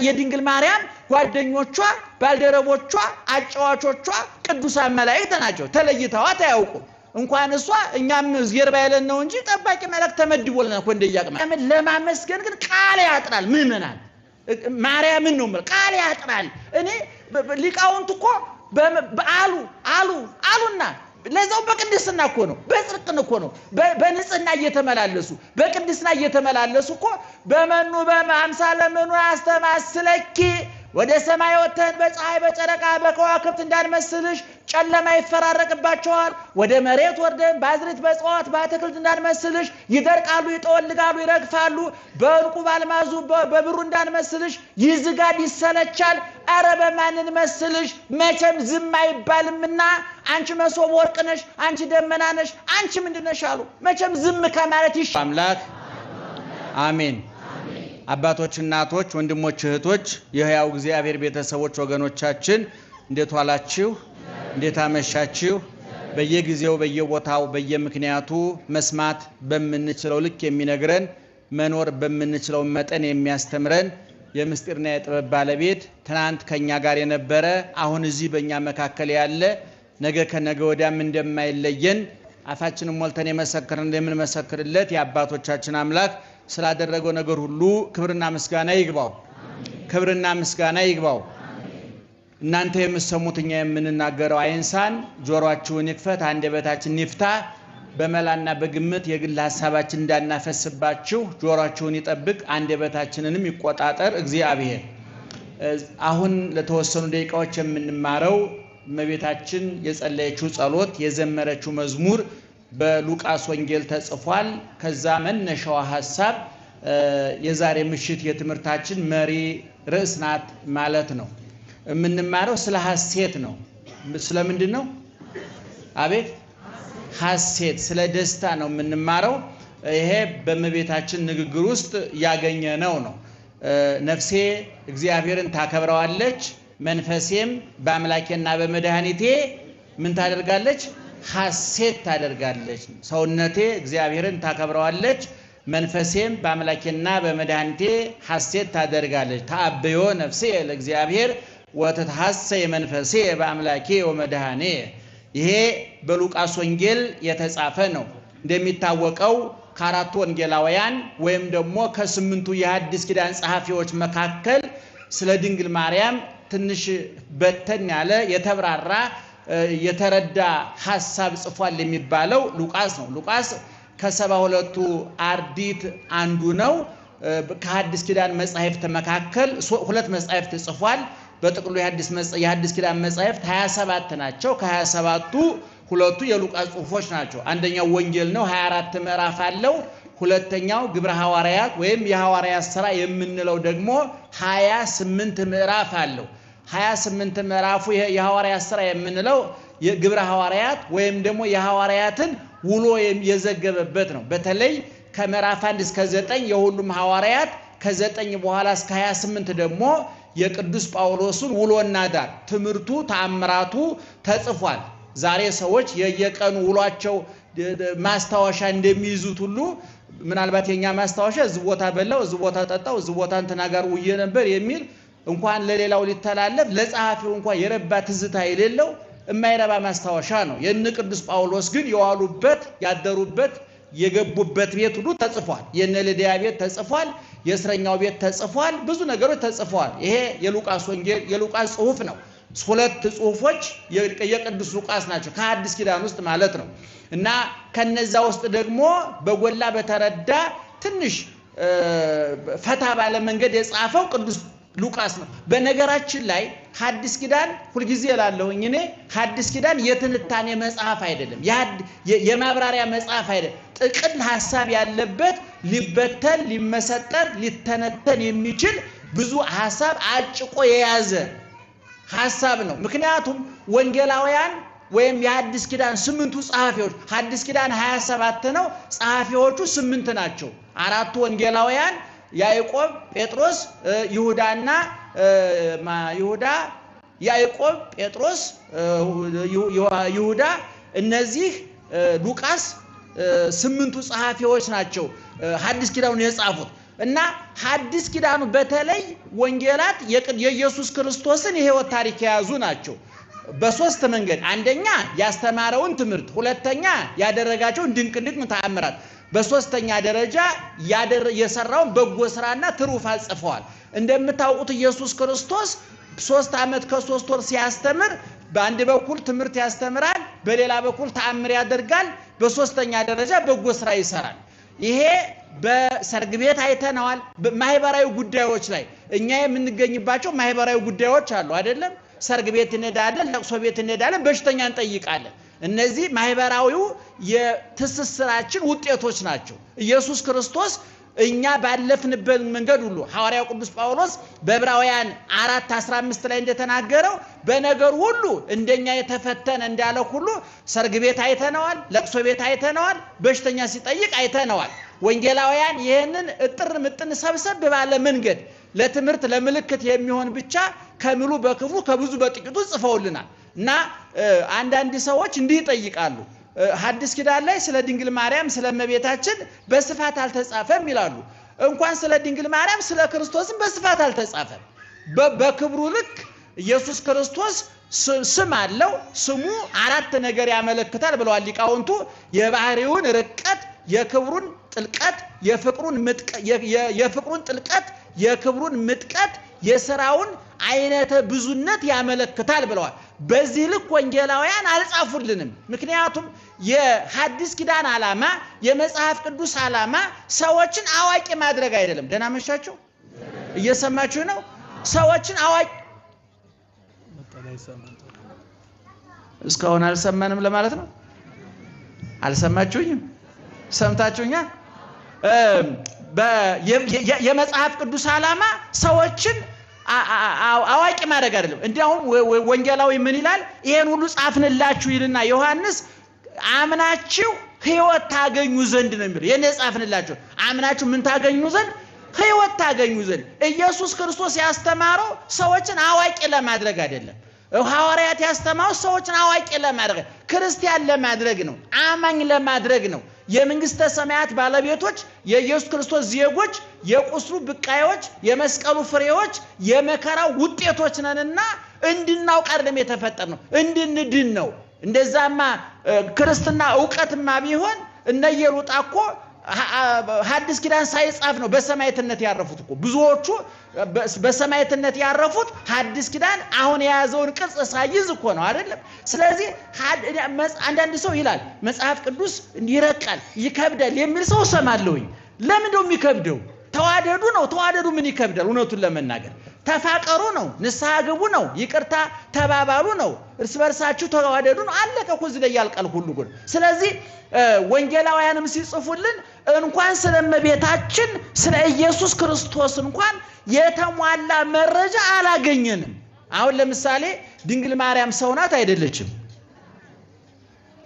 የድንግል ማርያም ጓደኞቿ ባልደረቦቿ አጫዋቾቿ ቅዱሳን መላእክት ናቸው ተለይተዋት አያውቁም እንኳን እሷ እኛም ዝየርባ ያለን ነው እንጂ ጠባቂ መልአክ ተመድቦልናል እኮ እንደያቀማ ለማመስገን ግን ቃል ያጥራል ምእመናን ማርያምን ነው ቃል ያጥራል እኔ ሊቃውንት እኮ አሉና ለዛው በቅድስና እኮ ነው በጽድቅ እኮ ነው በንጽህና እየተመላለሱ በቅድስና እየተመላለሱ እኮ በመኑ በአምሳለ መኑ አስተማስለኪ ወደ ሰማይ ወተን በፀሐይ በጨረቃ በከዋክብት እንዳንመስልሽ ጨለማ ይፈራረቅባቸዋል ወደ መሬት ወርደን ባዝሪት በጽዋት በአትክልት እንዳንመስልሽ ይደርቃሉ ይጠወልጋሉ ይረግፋሉ በእንቁ ባልማዙ በብሩ እንዳንመስልሽ ይዝጋድ ይሰለቻል አረ በማንን መስልሽ መቼም ዝም አይባልምና አንቺ መሶብ ወርቅ ነሽ አንቺ ደመና ነሽ አንቺ ምንድነሽ አሉ መቼም ዝም ከማለት ይሽ አምላክ አሜን አባቶች እናቶች ወንድሞች እህቶች የሕያው እግዚአብሔር ቤተሰቦች ወገኖቻችን እንዴት ዋላችሁ እንዴት አመሻችሁ በየጊዜው በየቦታው በየምክንያቱ መስማት በመንችለው ልክ የሚነግረን መኖር በመንችለው መጠን የሚያስተምረን የምስጢርና የጥበብ ባለቤት ትናንት ከኛ ጋር የነበረ አሁን እዚህ በእኛ መካከል ያለ ነገ ከነገ ወዲያም እንደማይለየን አፋችንን ሞልተን የመሰከርን እንደምንመሰክርለት የአባቶቻችን አምላክ ስላደረገው ነገር ሁሉ ክብርና ምስጋና ይግባው ክብርና ምስጋና ይግባው እናንተ የምትሰሙትኛ የምንናገረው አይንሳን ጆሮአችሁን ይክፈት አንደበታችን ይፍታ በመላና በግምት የግል ሐሳባችን እንዳናፈስባችሁ ጆሮአችሁን ይጠብቅ አንደበታችንንም ይቆጣጠር እግዚአብሔር አሁን ለተወሰኑ ደቂቃዎች የምንማረው እመቤታችን የጸለየችው ጸሎት የዘመረችው መዝሙር በሉቃስ ወንጌል ተጽፏል ከዛ መነሻው ሐሳብ የዛሬ ምሽት የትምህርታችን መሪ ርዕስ ናት ማለት ነው የምንማረው ስለ ሐሴት ነው ስለምንድነው አቤት ሐሴት ስለ ደስታ ነው የምንማረው ይሄ በእመቤታችን ንግግር ውስጥ ያገኘነው ነው ነፍሴ እግዚአብሔርን ታከብረዋለች መንፈሴም በአምላኬና በመድኃኒቴ ምን ታደርጋለች ሐሴት ታደርጋለች ሰውነቴ እግዚአብሔርን ታከብረዋለች መንፈሴም በአምላኬና በመድኃኒቴ ሐሴት ታደርጋለች ታአብዮ ነፍሴ ለእግዚአብሔር ወተሐሰይ መንፈሴ በአምላኬ ወመድኃኔ ይሄ በሉቃስ ወንጌል የተጻፈ ነው እንደሚታወቀው ከአራቱ ወንጌላውያን ወይም ደግሞ ከስምንቱ የሐዲስ ኪዳን ጸሐፊዎች መካከል ስለ ድንግል ማርያም ትንሽ በተን ያለ የተብራራ የተረዳ ሐሳብ ጽፏል የሚባለው ሉቃስ ነው ሉቃስ ከ72ቱ አርዲት አንዱ ነው ከሐዲስ ኪዳን መጻሕፍት መካከል ሁለት መጻሕፍት ጽፏል በጥቅሉ የሐዲስ ኪዳን መጻሕፍት 27 ናቸው ከ27ቱ ሁለቱ የሉቃስ ጽሑፎች ናቸው አንደኛው ወንጌል ነው 24 ምዕራፍ አለው ሁለተኛው ግብረ ሐዋርያት ወይም የሐዋርያት ሥራ የምንለው ደግሞ 28 ምዕራፍ አለው 28 ምዕራፉ የሐዋርያት ሥራ የምንለው የግብረ ሐዋርያት ወይም ደግሞ የሐዋርያትን ውሎ የዘገበበት ነው በተለይ ከምዕራፍ 1 እስከ 9 የሁሉም ሐዋርያት ከ9 በኋላ እስከ 28 ደግሞ የቅዱስ ጳውሎስን ውሎና ዳር ትምህርቱ ተአምራቱ ተጽፏል ዛሬ ሰዎች የየቀኑ ውሏቸው ማስታወሻ እንደሚይዙት ሁሉ ምናልባት የኛ ማስታወሻ እዚህ ቦታ በላው እዚህ ቦታ ጠጣው እዚህ ቦታ ተናጋር ውዬ ነበር የሚል እንኳን ለሌላው ሊተላለፍ ለጸሐፊው እንኳን የረባ ትዝታ የሌለው የማይረባ ማስታወሻ ነው የነ ቅዱስ ጳውሎስ ግን የዋሉበት ያደሩበት የገቡበት ቤት ሁሉ ተጽፏል የነ ልድያ ቤት ተጽፏል የእስረኛው ቤት ተጽፏል ብዙ ነገሮች ተጽፏል ይሄ የሉቃስ ወንጌል የሉቃስ ጽሑፍ ነው ሁለት ጽሑፎች የቅዱስ ሉቃስ ናቸው ከሐዲስ ኪዳን ውስጥ ማለት ነው እና ከነዛ ውስጥ ደግሞ በጎላ በተረዳ ትንሽ ፈታ ባለ መንገድ የጻፈው ቅዱስ ሉቃስ ነው በነገራችን ላይ ሐዲስ ኪዳን ሁሉ ጊዜ እላለሁኝ እኔ ሐዲስ ኪዳን የትንታኔ መጽሐፍ አይደለም የማብራሪያ መጽሐፍ አይደለም ጥቅል ሐሳብ ያለበት ሊበተን ሊመሰጠር ሊተነተን የሚችል ብዙ ሐሳብ አጭቆ የያዘ ሐሳብ ነው ምክንያቱም ወንጌላውያን ወይም የሐዲስ ኪዳን 8ቱ ጸሐፊዎች ሐዲስ ኪዳን 27 ነው ጸሐፊዎቹ 8 ናቸው አራቱ ወንጌላውያን ያዕቆብ ጴጥሮስ ይሁዳና ይሁዳ ያዕቆብ ጴጥሮስ ይሁዳ እነዚህ ሉቃስ 8ቱ ጸሐፊዎች ናቸው ሐዲስ ኪዳኑን የጻፉት እና ሐዲስ ኪዳኑ በተለይ ወንጌላት የኢየሱስ ክርስቶስን የሕይወት ታሪክ የያዙ ናቸው። በሶስት መንገድ፣ አንደኛ ያስተማረውን ትምህርት፣ ሁለተኛ ያደረጋቸውን ድንቅ ተአምራት፣ በሶስተኛ ደረጃ የሰራውን በጎ ስራና ትሩፋት ጽፈዋል። እንደምታውቁት ኢየሱስ ክርስቶስ 3 ዓመት ከ3 ወር ሲያስተምር በአንድ በኩል ትምህርት ያስተምራል፣ በሌላ በኩል ተአምር ያደርጋል፣ በሶስተኛ ደረጃ በጎ ስራ ይሰራል። ይሄ በሰርግ ቤት አይተነዋል። ማህበራዊ ጉዳዮች ላይ እኛ የምንገኝባቸው ማህበራዊ ጉዳዮች አሉ አይደለም? ሰርግ ቤት እንሄዳለን፣ ለቅሶ ቤት እንሄዳለን፣ በሽተኛ እንጠይቃለን። እነዚህ ማህበራዊው የትስስራችን ውጤቶች ናቸው። ኢየሱስ ክርስቶስ እኛ ባለፍንበት መንገድ ሁሉ ሐዋርያው ቅዱስ ጳውሎስ በዕብራውያን 4:15 ላይ እንደተናገረው በነገር ሁሉ እንደኛ የተፈተነ እንዳለ ሁሉ ሰርግ ቤት አይተነዋል፣ ለቅሶ ቤት አይተነዋል፣ በሽተኛ ሲጠይቅ አይተነዋል። ወንጌላውያን ይህንን እጥር ምጥን ሰብሰብ ባለ መንገድ ለትምህርት ለምልክት የሚሆን ብቻ ከሚሉ በክፉ ከብዙ በጥቂቱ ጽፈውልናል። እና አንዳንድ ሰዎች እንዲህ ይጠይቃሉ፣ ሐዲስ ኪዳን ላይ ስለ ድንግል ማርያም ስለ እመቤታችን በስፋት አልተጻፈም ይላሉ። እንኳን ስለ ድንግል ማርያም ስለ ክርስቶስም በስፋት አልተጻፈም። በክብሩ ልክ ኢየሱስ ክርስቶስ ስም አለው። ስሙ 4 ነገር ያመለክታል ብለዋል ሊቃውንቱ። የባህሪውን ርቀት፣ የክብሩን ጥልቀት፣ የፍቅሩን ጥልቀት፣ የክብሩን ምጥቀት፣ የሥራውን አይነተ ብዙነት ያመለክታል ብለዋል። በዚህ ልክ ወንጌላውያን አልጻፉልንም። ምክንያቱም የሐዲስ ኪዳን ዓላማ የመጽሐፍ ቅዱስ ዓላማ ሰዎችን አዋቂ ማድረግ አይደለም። ደህና መሻችሁ? እየሰማችሁ ነው? ሰዎችን አዋቂ እስካሁን አልሰማንም ለማለት ነው። አልሰማችሁኝም? ሰምታችሁኛል? የመጽሐፍ ቅዱስ ዓላማ ሰዎችን አዋቂ ማድረግ አይደለም። እንዲያውም ወንጌላዊ ምን ይላል? ይሄን ሁሉ ጻፍንላችሁ ይልና ዮሐንስ አምናችሁ ሕይወት ታገኙ ዘንድ ነው የሚለው። የኔ ጻፍንላችሁ አምናችሁ ምን ታገኙ ዘንድ? ሕይወት ታገኙ ዘንድ። ኢየሱስ ክርስቶስ ያስተማረው ሰዎችን አዋቂ ለማድረግ አይደለም። ሐዋርያት ያስተማሩት ሰዎችን አዋቂ ለማድረግ ክርስቲያን ለማድረግ ነው፣ አማኝ ለማድረግ ነው። የመንግስተ ሰማያት ባለቤቶች የኢየሱስ ክርስቶስ ዜጎች፣ የቁስሉ ብቃዮች፣ የመስቀሉ ፍሬዎች፣ የመከራው ውጤቶች ነንና እንድናውቅ አይደለም የተፈጠርነው፣ እንድንድን ነው። እንደዛማ ክርስትና ዕውቀትማ ቢሆን እነ ኢየሉጣ እኮ ሐዲስ ኪዳን ሳይጻፍ ነው በሰማዕትነት ያረፉት እኮ። ብዙዎቹ በሰማዕትነት ያረፉት ሐዲስ ኪዳን አሁን የያዘውን ቅርጽ ሳይዝ እኮ ነው አይደለም? ስለዚህ አንዳንድ ሰው ይላል መጽሐፍ ቅዱስ ይረቃል፣ ይከብዳል የሚል ሰው ሰማለሁኝ። ለምን ነው የሚከብደው? ተዋደዱ ነው። ተዋደዱ ምን ይከብዳል? እውነቱን ለመናገር ተፋቀሩ ነው፣ ንስሐ ግቡ ነው፣ ይቅርታ ተባባሉ ነው፣ እርስ በርሳችሁ ተዋደዱ ነው። አለቀ እኮ እዚህ ላይ ያልቃል ሁሉ ጉድ። ስለዚህ ወንጌላውያንም ሲጽፉልን እንኳን ስለ እመቤታችን ስለ ኢየሱስ ክርስቶስ እንኳን የተሟላ መረጃ አላገኘንም። አሁን ለምሳሌ ድንግል ማርያም ሰው ናት አይደለችም?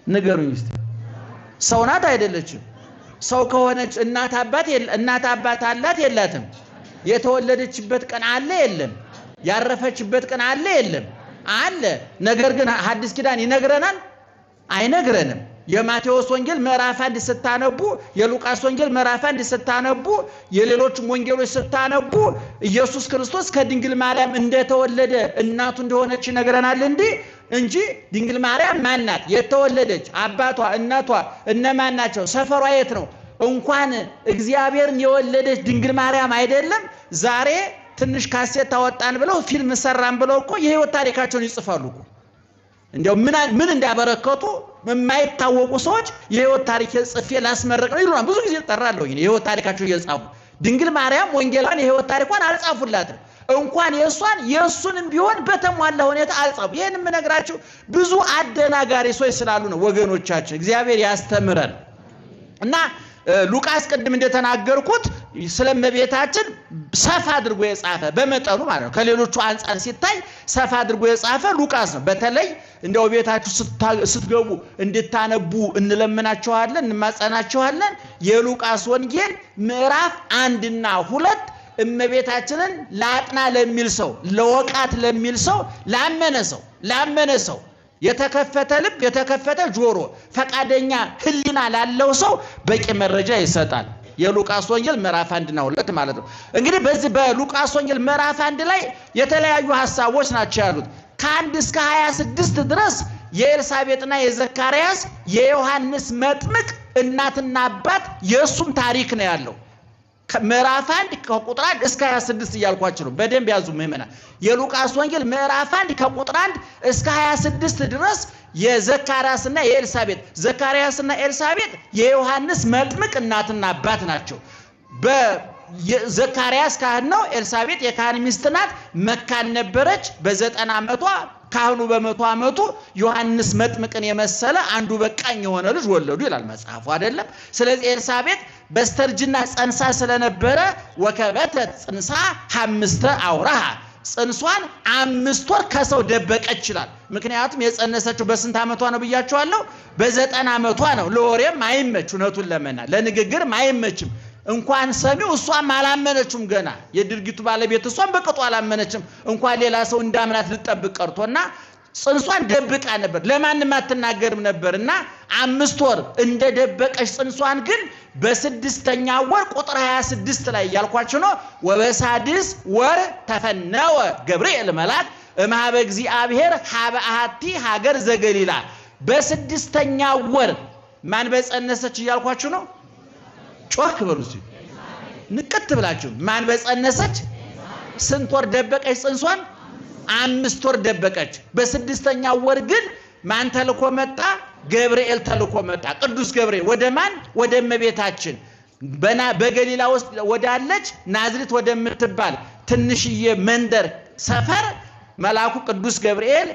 ንገሩኝ እስቲ። ሰው ናት አይደለችም? ሰው ከሆነች እናት አባት አላት የላትም? የተወለደችበት ቀን አለ የለም? ያረፈችበት ቀን አለ የለም? አለ። ነገር ግን ሐዲስ ኪዳን ይነግረናል? አይነግረንም። የማቴዎስ ወንጌል ምዕራፍ 1 ስታነቡ፣ የሉቃስ ወንጌል ምዕራፍ 1 ስታነቡ፣ የሌሎችም ወንጌሎች ስታነቡ ኢየሱስ ክርስቶስ ከድንግል ማርያም እንደተወለደ እናቱ እንደሆነች ይነግረናል እንጂ ድንግል ማርያም ማን ናት? የተወለደች አባቷ እናቷ እነማን ናቸው? ሰፈሯ የት ነው? እንኳን እግዚአብሔርን የወለደች ድንግል ማርያም አይደለም ዛሬ ትንሽ ካሴት ታወጣን ብለው ፊልም ሰራን ብለው እኮ የህይወት ታሪካቸውን ይጽፋሉ እኮ። እንዴው ምን እንዳበረከቱ የማይታወቁ ሰዎች የህይወት ታሪክ ጽፌ ላስመረቅ ነው ይሉና ብዙ ጊዜ ጠራለሁ። የህይወት ታሪካቸው እየጻፉ ድንግል ማርያም ወንጌላን የህይወት ታሪኳን አልጻፉላትም። እንኳን የሱንም ቢሆን በተሟላ ሁኔታ አልጻፉ። ይሄን የምነግራችሁ ብዙ አደናጋሪ ሰዎች ስላሉ ነው ወገኖቻችን። እግዚአብሔር ያስተምረን እና ሉቃስ ቅድም እንደተናገርኩት ስለመቤታችን ሰፋ አድርጎ የጻፈ በመጠኑ ማለት ነው። ከሌሎቹ አንፃር ሲታይ ሰፋ አድርጎ የጻፈ ሉቃስ ነው። በተለይ እንደው ቤታችሁ ስትገቡ እንድታነቡ እንለምናችኋለን፣ እንማጸናችኋለን። የሉቃስ ወንጌል ምዕራፍ 1 እና 2 እመቤታችንን ላጥና ለሚል ሰው፣ ለወቃት ለሚል ሰው፣ ላመነ ሰው የተከፈተ ልብ የተከፈተ ጆሮ ፈቃደኛ ሕሊና ላለው ሰው በቂ መረጃ ይሰጣል። የሉቃስ ወንጌል ምዕራፍ 1 እና 2 ማለት ነው። እንግዲህ በዚህ በሉቃስ ወንጌል ምዕራፍ 1 ላይ የተለያዩ ሐሳቦች ናቸው ያሉት። ከ1 እስከ 26 ድረስ የኤልሳቤጥና የዘካርያስ የዮሐንስ መጥምቅ እናትና አባት የእሱም ታሪክ ነው ያለው። ምዕራፍ 1 ከቁጥር 1 እስከ 26 እያልኳችሁ ነው። በደንብ ያዙ ምእመናን። የሉቃስ ወንጌል ምዕራፍ 1 ከቁጥር 1 እስከ 26 ድረስ የዘካርያስና የኤልሳቤጥ ዘካርያስና ኤልሳቤጥ የዮሐንስ መጥምቅ እናትና አባት ናቸው። ዘካርያስ ካህን ነው። ኤልሳቤጥ የካህን ሚስት ናት። መካን ነበረች። በ90 ዓመቷ ካህኑ በ100 ዓመቱ ዮሐንስ መጥምቅን የመሰለ አንዱ በቃኝ የሆነ ልጅ ወለዱ ይላል መጽሐፉ አይደለም። ስለዚህ ኤልሳቤጥ በስተርጅና ጸንሳ ስለነበረ ወከበተት ጽንሳ 5 አውራሃ ጽንሷን 5 ወር ከሰው ደበቀች ይላል። ምክንያቱም የጸነሰችው በስንት ዓመቷ ነው ብያቸዋለሁ? በ90 ዓመቷ ነው። ለወሬም አይመች፣ እውነቱን ለመናገር ለንግግርም አይመችም። እንኳን ሰሚው እሷም አላመነችም። ገና የድርጊቱ ባለቤት እሷም በቅጡ አላመነችም። እንኳን ሌላ ሰው እንዳምናት ልጠብቅ ቀርቶና ጽንሷን ደብቃ ነበር፣ ለማንም አትናገርም ነበርና 5 ወር እንደደበቀች ጽንሷን ግን በ6ኛ ወር ቁጥር 26 ላይ ያልኳችሁ ነው። ወበሳድስ ወር ተፈነወ ገብርኤል መልአክ እምኀበ እግዚአብሔር ሀበ አሐቲ ሀገር ዘገሊላ። በ6ኛ ወር ማን በጸነሰች እያልኳችሁ ነው? ጮክ በሉ እስቲ ንቅት ብላችሁ። ማን በጸነሰች? ስንት ወር ደበቀች ጽንሷን? 5 ወር ደበቀች። በ6ኛ ወር ግን ማን ተልኮ መጣ? ገብርኤል ተልኮ መጣ። ቅዱስ ገብርኤል ወደ ማን? ወደ እመቤታችን በገሊላ ውስጥ ወዳለች ናዝሬት ወደምትባል ትንሽዬ መንደር ሰፈር መልአኩ ቅዱስ ገብርኤል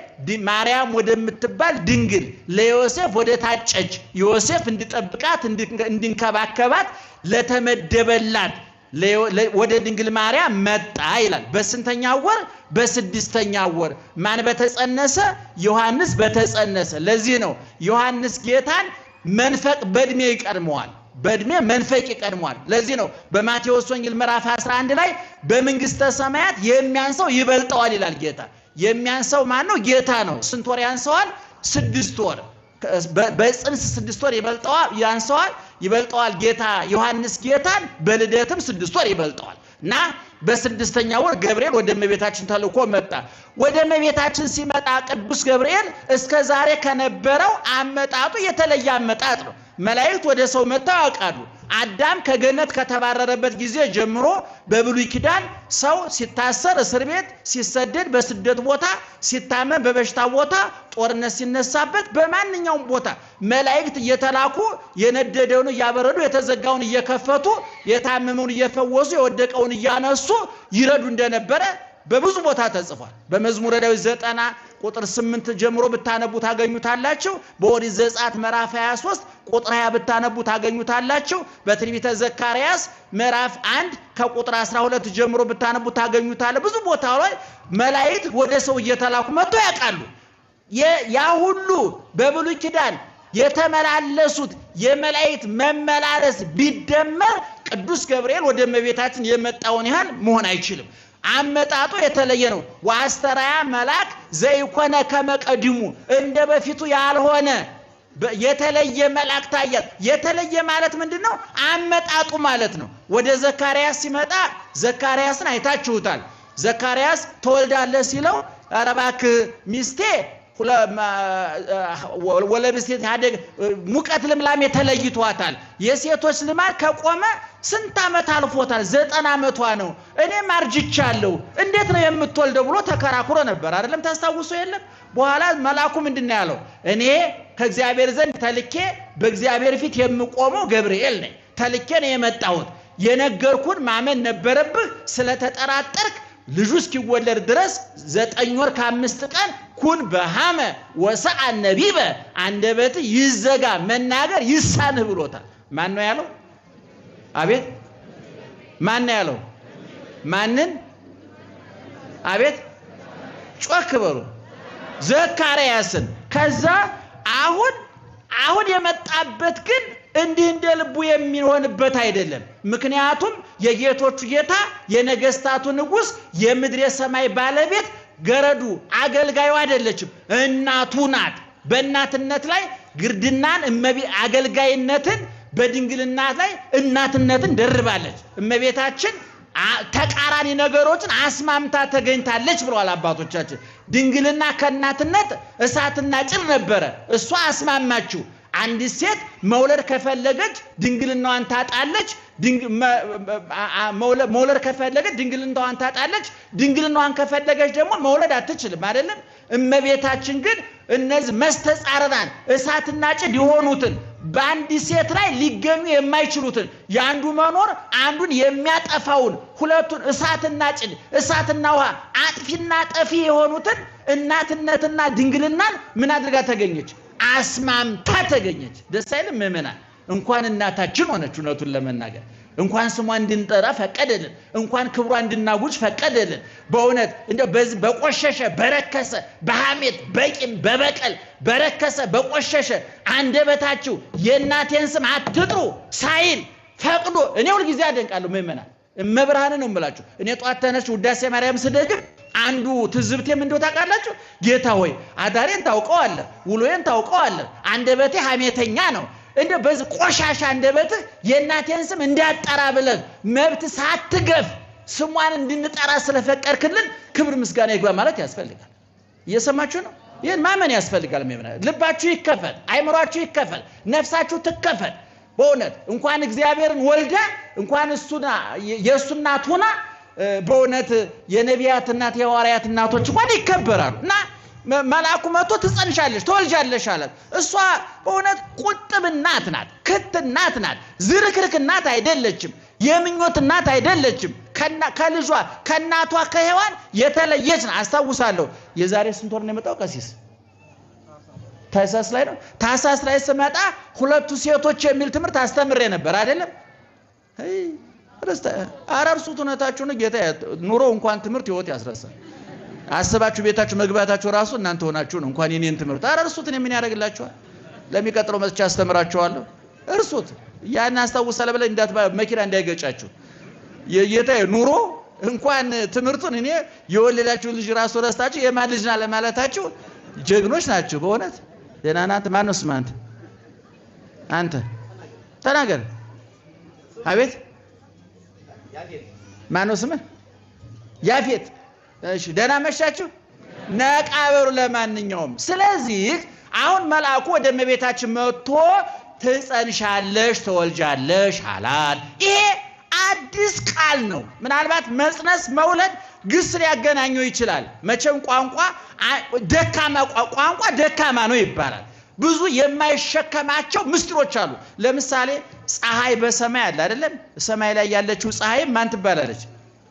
ማርያም ወደምትባል ድንግል ለዮሴፍ ወደ ታጨች ዮሴፍ እንዲጠብቃት እንዲንከባከባት ለተመደበላት ወደ ድንግል ማርያም መጣ ይላል። በስንተኛ ወር? በ6ኛ ወር። ማን በተጸነሰ? ዮሐንስ በተጸነሰ። ለዚህ ነው ዮሐንስ ጌታን መንፈቅ በእድሜ ይቀድመዋል። በእድሜ መንፈቅ ይቀድመዋል። ለዚህ ነው በማቴዎስ ወንጌል ምዕራፍ 11 ላይ በመንግስተ ሰማያት የሚያንሰው ይበልጠዋል ይላል ጌታ። የሚያንሰው ማን ነው? ጌታ ነው። ስንት ወር ያንሰዋል? 6 ወር። በጽንስ 6 ወር ይበልጠዋል ጌታ ዮሐንስ ጌታን በልደትም 6 ወር ይበልጠዋል። እና በ6ኛ ወር ገብርኤል ወደ እመቤታችን ተልኮ መጣ። ወደ እመቤታችን ሲመጣ ቅዱስ ገብርኤል እስከ ዛሬ ከነበረው አመጣጡ የተለየ አመጣጥ ነው። መላእክት ወደ ሰው መጥተው ያውቃሉ። አዳም ከገነት ከተባረረበት ጊዜ ጀምሮ በብሉይ ኪዳን ሰው ሲታሰር እስር ቤት፣ ሲሰደድ በስደት ቦታ፣ ሲታመም በበሽታ ቦታ፣ ጦርነት ሲነሳበት በማንኛውም ቦታ መላእክት እየተላኩ የነደደውን እያበረዱ የተዘጋውን እየከፈቱ የታመመውን እየፈወሱ የወደቀውን እያነሱ ይረዱ እንደነበረ በብዙ ቦታ ተጽፏል። በመዝሙረ ዳዊት 90 ቁጥር 8 ጀምሮ ብታነቡ ታገኙታላችሁ። በኦሪት ዘጸአት ምዕራፍ 23 ቁጥር 20 ብታነቡ ታገኙታላችሁ። በትንቢተ ዘካርያስ ምዕራፍ 1 ከቁጥር 12 ጀምሮ ብታነቡ ታገኙታላችሁ። ብዙ ቦታ ላይ መላእክት ወደ ሰው እየተላኩ መጥተው ያውቃሉ። ያ ሁሉ በብሉይ ኪዳን የተመላለሱት የመላእክት መመላለስ ቢደመር ቅዱስ ገብርኤል ወደ እመቤታችን የመጣውን ያህል መሆን አይችልም። አመጣጡ የተለየ ነው። ወአስተርአያ መልአክ ዘይኮነ ከመቀድሙ እንደ በፊቱ ያልሆነ የተለየ መልአክ ታያት። የተለየ ማለት ምንድነው? አመጣጡ ማለት ነው። ወደ ዘካርያስ ሲመጣ ዘካርያስን አይታችሁታል። ዘካርያስ ተወልዳለህ ሲለው ኧረ እባክህ ሚስቴ ወለብስቴት ያደግ ሙቀት ልምላሜ ተለይቷታል። የሴቶች ልማድ ከቆመ ስንት ዓመት አልፎታል? 90 ዓመቷ ነው። እኔም አርጅቻለሁ እንዴት ነው የምትወልደው ብሎ ተከራክሮ ነበር አይደለም? ታስታውሱ የለም? በኋላ መልአኩ ምንድነው ያለው? እኔ ከእግዚአብሔር ዘንድ ተልኬ በእግዚአብሔር ፊት የምቆመው ገብርኤል ነኝ። ተልኬ ነው የመጣሁት። የነገርኩን ማመን ነበረብህ። ስለተጠራጠርክ ልጁ እስኪወለድ ድረስ 9 ወር ከ5 ቀን ኩን በሃመ ወሰዓ ነቢበ አንደበት ይዘጋ መናገር ይሳንህ ብሎታል። ማን ነው ያለው? አቤት ማን ነው ያለው? ማንን? አቤት ጮክ በሉ። ዘካርያስን። ከዛ አሁን የመጣበት ግን እንዲህ እንደ ልቡ የሚሆንበት አይደለም። ምክንያቱም የጌቶቹ ጌታ የነገስታቱ ንጉስ የምድር የሰማይ ባለቤት ገረዱ አገልጋዩ አይደለችም፣ እናቱ ናት። በእናትነት ላይ ግርድናን አገልጋይነትን በድንግልና ላይ እናትነትን ደርባለች። እመቤታችን ተቃራኒ ነገሮችን አስማምታ ተገኝታለች ብለዋል አባቶቻችን። ድንግልና ከእናትነት እሳትና ጭር ነበረ፣ እሷ አስማማችው። አንድ ሴት መውለድ ከፈለገች ድንግልናዋን ታጣለች፣ መውለድ ከፈለገች ድንግልናዋን ታጣለች፣ ድንግልናዋን ከፈለገች ደግሞ መውለድ አትችልም አይደለም። እመቤታችን ግን እነዚህ መስተጻረራን እሳትና ጭድ የሆኑትን በአንድ ሴት ላይ ሊገኙ የማይችሉትን የአንዱ መኖር አንዱን የሚያጠፋውን ሁለቱን እሳትና ጭድ እሳትና ውሃ አጥፊና ጠፊ የሆኑትን እናትነትና ድንግልናን ምን አድርጋ ተገኘች? አስማምታ ተገኘች። ደስ አይልም? ምእመናን እንኳን እናታችን ሆነች። እውነቱን ለመናገር እንኳን ስሟ እንድንጠራ ፈቀደልን፣ እንኳን ክብሯ እንድናውጅ ፈቀደልን። በእውነት እንደው በቆሸሸ በረከሰ በሐሜት በቂም በበቀል በረከሰ በቆሸሸ አንደበታችሁ የእናቴን ስም አትጥሩ ሳይል ፈቅዶ እኔ ሁል ጊዜ አደንቃለሁ ምእመናን። እመብርሃንን ነው የምላችሁ። እኔ ጧት ተነስቼ ውዳሴ ማርያም ስደግም አንዱ ትዝብቴም እንደው ታውቃላችሁ፣ ጌታ ሆይ አዳሬን ታውቀዋለህ፣ ውሎዬን ታውቀዋለህ፣ አንደበቴ ሐሜተኛ ነው፣ እንደ በዚህ ቆሻሻ አንደበትህ የእናቴን ስም እንዳጠራ ብለህ መብት ሳትገፍ ስሟን እንድንጠራ ስለፈቀድክልን ክብር ምስጋና ይግባ ማለት ያስፈልጋል። እየሰማችሁ ነው? ይህን ማመን ያስፈልጋል። ልባችሁ ይከፈል፣ አይምሯችሁ ይከፈል፣ ነፍሳችሁ ትከፈል። በእውነት እንኳን እግዚአብሔርን ወልዳ እንኳን እሱና የእሱ እናት ሆና በእውነት የነቢያት እናት የሐዋርያት እናቶች እንኳን ይከበራሉ። እና መልአኩ መጥቶ ትጸንሻለሽ ትወልጃለሽ አላት። እሷ በእውነት ቁጥብ እናት ናት፣ ክት እናት ናት፣ ዝርክርክ እናት አይደለችም፣ የምኞት እናት አይደለችም። ከልጇ ከእናቷ ከሔዋን የተለየች ናት። አስታውሳለሁ የዛሬ ስንት ወር ነው የመጣው ቀሲስ? ታኅሳስ ላይ ነው። ታኅሳስ ላይ ስመጣ ሁለቱ ሴቶች የሚል ትምህርት አስተምሬ ነበር አይደለም? አራርሱት እውነታችሁን ጌታ ኑሮ እንኳን ትምህርት ህይወት ያስረሳል። አስባችሁ ቤታችሁ መግባታችሁ ራሱ እናንተ ሆናችሁ ነው። እንኳን የኔን ትምህርት አራርሱት። እኔ ምን ያደርግላችኋል? ለሚቀጥለው መጥቻ አስተምራችኋለሁ። እርሱት። ያን አስታውሳለሁ ብለ መኪና እንዳይገጫችሁ። የጌታ ኑሮ እንኳን ትምህርቱን እኔ የወለዳችሁ ልጅ ራሱ ረስታችሁ የማን ልጅ ናለ ማለታችሁ ጀግኖች ናችሁ በእውነት። ደህና ናት። ማን ነው ስም? አንተ ተናገር። አቤት ማን ነው ስም? ያፌት። እሺ ደህና መሻችሁ። ነቃበሩ። ለማንኛውም ስለዚህ አሁን መልአኩ ወደ እመቤታችን መጥቶ ትጸንሻለሽ ትወልጃለሽ አላት። ይሄ አዲስ ቃል ነው። ምናልባት መጽነስ መውለድ ግስ ሊያገናኘው ይችላል። መቼም ቋንቋ ደካማ ነው ይባላል። ብዙ የማይሸከማቸው ምስጢሮች አሉ። ለምሳሌ ፀሐይ በሰማይ አለ አይደለም? ሰማይ ላይ ያለችው ፀሐይ ማን ትባላለች?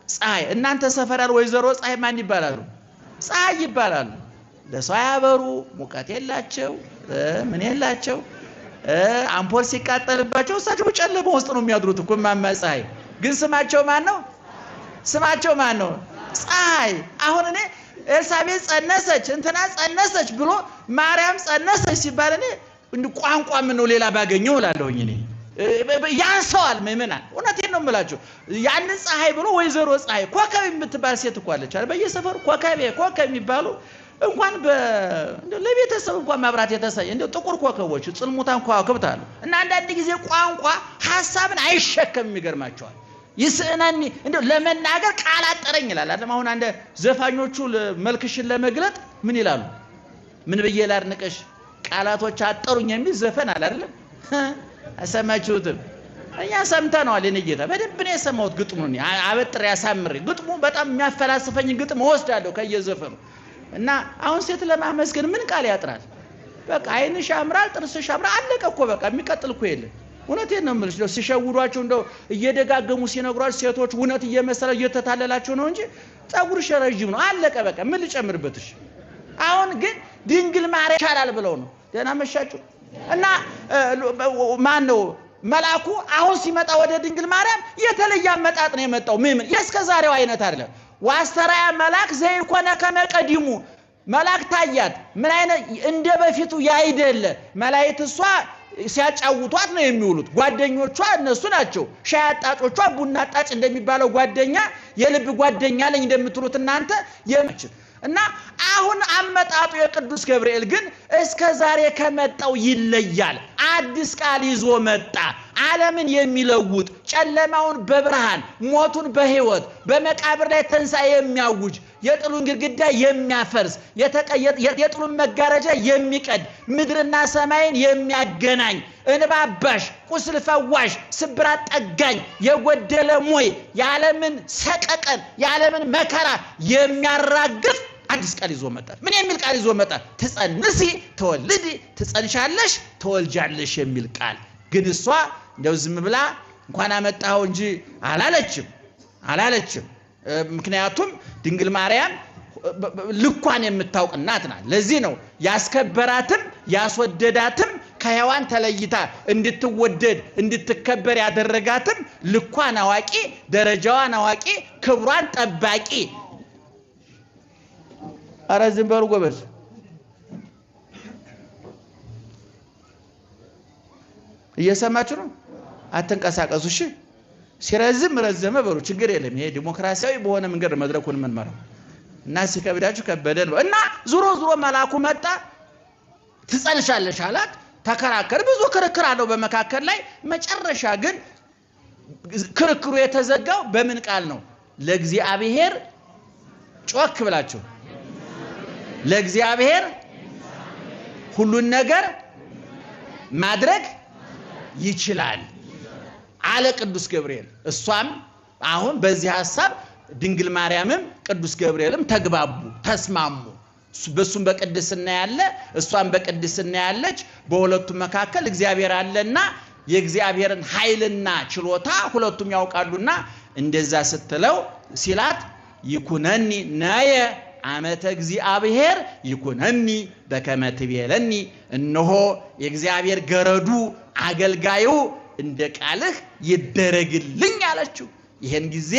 ፀሐይ። እናንተ ሰፈር ያሉ ወይዘሮ ፀሐይ ማን ይባላሉ? ፀሐይ ይባላሉ። ለሰው ያበሩ፣ ሙቀት የላቸው፣ ምን የላቸው፣ አምፖል ሲቃጠልባቸው እሳቸው ጨለማ ውስጥ ነው የሚያድሩት እኮ ማማ ፀሐይ። ግን ስማቸው ማን ነው? ስማቸው ማን ነው? ፀሐይ። አሁን እኔ ኤልሳቤጥ ጸነሰች እንትና ጸነሰች ብሎ ማርያም ጸነሰች ሲባል እኔ ቋንቋ ምን ነው ሌላ ባገኘው እላለሁኝ። እኔ ያንሰዋል ምእመናን፣ እውነቴን ነው የምላችሁ። ያንን ፀሐይ ብሎ ወይዘሮ ፀሐይ ኮከብ የምትባል ሴት እኮ አለች አይደል? በየሰፈሩ ኮከብ የሚባሉ እንኳን ለቤተሰብ እንኳን ማብራት የተሰየ እንደው ጥቁር ኮከቦች ጽልሙታን ከዋክብት አሉ። እና አንዳንድ ጊዜ ቋንቋ ሐሳብን አይሸከም ይገርማቸዋል። ይስእነኒ እንደው ለመናገር ቃል አጠረኝ ይላል አይደል? አሁን አንደ ዘፋኞቹ መልክሽን ለመግለጥ ምን ይላሉ? ምን ብዬ ላድንቅሽ ቃላቶች አጠሩኝ የሚል ዘፈን አለ አይደል? አሰማችሁትም? እኛ ሰምተነዋል። የኔ ጌታ በደንብ ነው የሰማሁት ግጥሙን አበጥሬ አሳምሬ። ግጥሙ በጣም የሚያፈላስፈኝ ግጥም ወስዳለሁ ከየዘፈኑ። እና አሁን ሴት ለማመስገን ምን ቃል ያጥራል? በቃ አይንሽ ያምራል፣ ጥርስሽ ያምራል፣ አለቀ እኮ በቃ። የሚቀጥል እኮ የለም። እውነቴን ነው የምልሽ። ሲሸውዷቸው እንደው እየደጋገሙ ሲነግሯቸው ሴቶች እውነት እየመሰለ እየተታለላቸው ነው እንጂ ፀጉርሽ ረጅም ነው አለቀ በቃ። ምን ልጨምርበትሽ? አሁን ግን ድንግል ማርያም ይሻላል ብለው ነው። ደህና መሻችሁ። እና ማን ነው መልአኩ አሁን ሲመጣ ወደ ድንግል ማርያም የተለየ አመጣጥ ነው የመጣው። ምን የእስከዛሬው አይነት አይደለም። ዋስተራያ መልአክ ዘይኮነ ከመቀዲሙ መልአክ ታያት። ምን አይነት እንደ በፊቱ ያይደለ መላእክት እሷ ሲያጫውቷት ነው የሚውሉት። ጓደኞቿ እነሱ ናቸው። ሻይ አጣጮቿ፣ ቡና አጣጭ እንደሚባለው ጓደኛ፣ የልብ ጓደኛ ለኝ እንደምትሉት እናንተ እና አሁን አመጣጡ የቅዱስ ገብርኤል ግን እስከ ዛሬ ከመጣው ይለያል። አዲስ ቃል ይዞ መጣ። ዓለምን የሚለውጥ ጨለማውን በብርሃን ሞቱን በሕይወት በመቃብር ላይ ትንሣኤ የሚያውጅ የጥሉን ግድግዳ የሚያፈርስ የጥሉን መጋረጃ የሚቀድ ምድርና ሰማይን የሚያገናኝ እንባ አባሽ ቁስል ፈዋሽ ስብራት ጠጋኝ የጎደለ ሞይ የዓለምን ሰቀቀን የዓለምን መከራ የሚያራግፍ አዲስ ቃል ይዞ መጣ። ምን የሚል ቃል ይዞ መጣ? ትጸንሲ ተወልዲ ትጸንሻለሽ ተወልጃለሽ የሚል ቃል። ግን እሷ እንደው ዝም ብላ እንኳን አመጣው እንጂ አላለችም። ምክንያቱም ድንግል ማርያም ልኳን የምታውቅ እናት ናት። ለዚህ ነው ያስከበራትም ያስወደዳትም ከሔዋን ተለይታ እንድትወደድ እንድትከበር ያደረጋትም ልኳን አዋቂ ደረጃዋን አዋቂ ክብሯን ጠባቂ። አረ ዝም በሉ ጎበዝ። እየሰማችሁ ነው? አትንቀሳቀሱ እሺ። ሲረዝም ረዘመ በሉ ችግር የለም። ይሄ ዲሞክራሲያዊ በሆነ መንገድ መድረኩን የምንመራው እና ሲከብዳችሁ ከበደ ነው። እና ዙሮ መልአኩ መጣ። ትጸንሻለሽ አላት። ተከራከረ። ብዙ ክርክር አለው በመካከል ላይ። መጨረሻ ግን ክርክሩ የተዘጋው በምን ቃል ነው? ለእግዚአብሔር ጮክ ብላችሁ ለእግዚአብሔር ሁሉን ነገር ማድረግ ይችላል አለ ቅዱስ ገብርኤል። እሷም አሁን በዚህ ሐሳብ ድንግል ማርያምም ቅዱስ ገብርኤልም ተግባቡ፣ ተስማሙ። በሱም በቅድስና ያለ እሷም በቅድስና ያለች በሁለቱም መካከል እግዚአብሔር አለና የእግዚአብሔርን ኃይልና ችሎታ ሁለቱም ያውቃሉና እንደዛ ስትለው ሲላት ይኩነኒ ነየ አመተ እግዚአብሔር ይኩነኒ በከመ ትቤለኒ እነሆ የእግዚአብሔር ገረዱ አገልጋዩ እንደ ቃልህ ይደረግልኝ አለችው። ይሄን ጊዜ